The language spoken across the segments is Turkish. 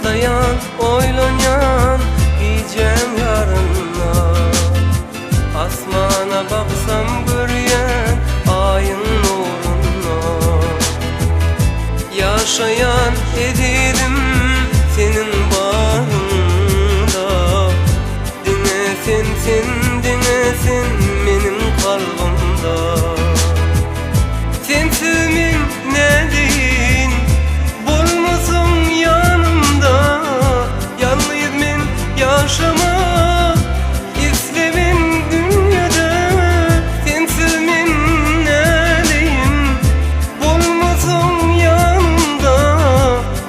dayan oylanyan diyeceğim yarına. Asmana baksam göryen ayın nuruna. Yaşayan edirim senin bağrında. Dinlesin sen, dinlesin benim kalbimda. Sensiz min ne deyin, bulmasın yanımda. Yalnız men yaşamak istemin dünyada. Sensiz men ne deyin, bulmasın yanımda.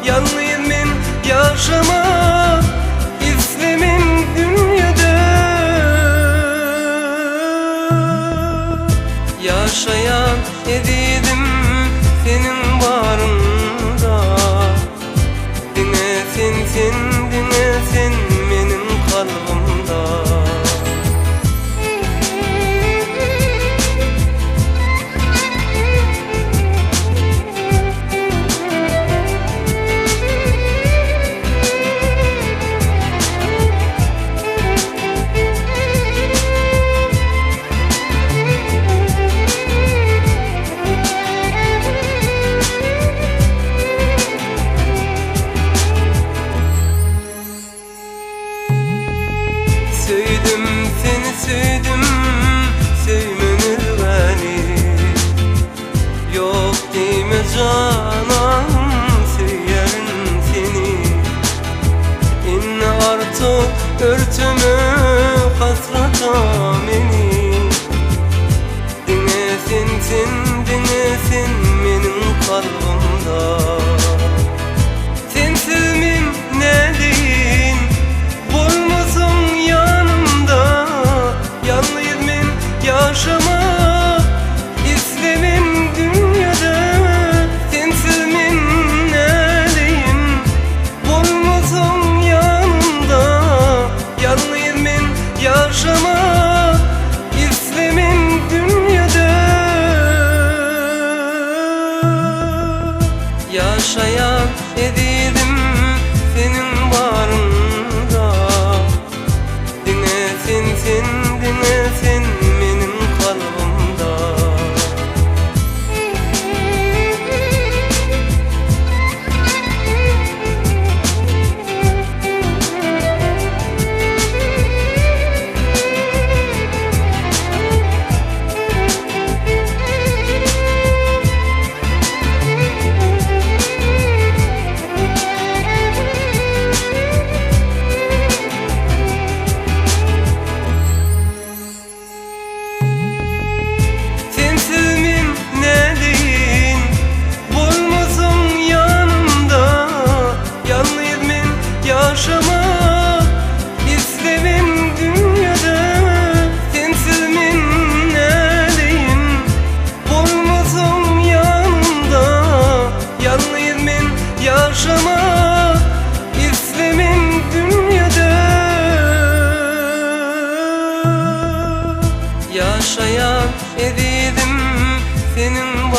Yalnız men yaşamak istemin dünyada. Yaşayan edidim senin bağrında. Dinlesin sen, dinlesin benim kalbimda. Söyledim seni söyledim, söylenir beni. Yok deme canım, söylerim seni. İnne artık örtümü hasrata beni. Dinlesin sen, dinlesin benim kalbimda. Sensiz min ne deyin, bulmasın yanımda. Yalnız men yaşamak istemim dünyada. Sensiz men ne deyin, bulmasın yanımda. Yalnız men yaşamak istemim dünyada. Yaşayan edidim senin bağrında. Dinlesin sen, dinlesin benim kalbimda. Yaşamak istemim dünyada. Sensiz men ne deyin, bulmasın yanımda. Yalnız men yaşamak istemim dünyada. Yaşayan edidim senin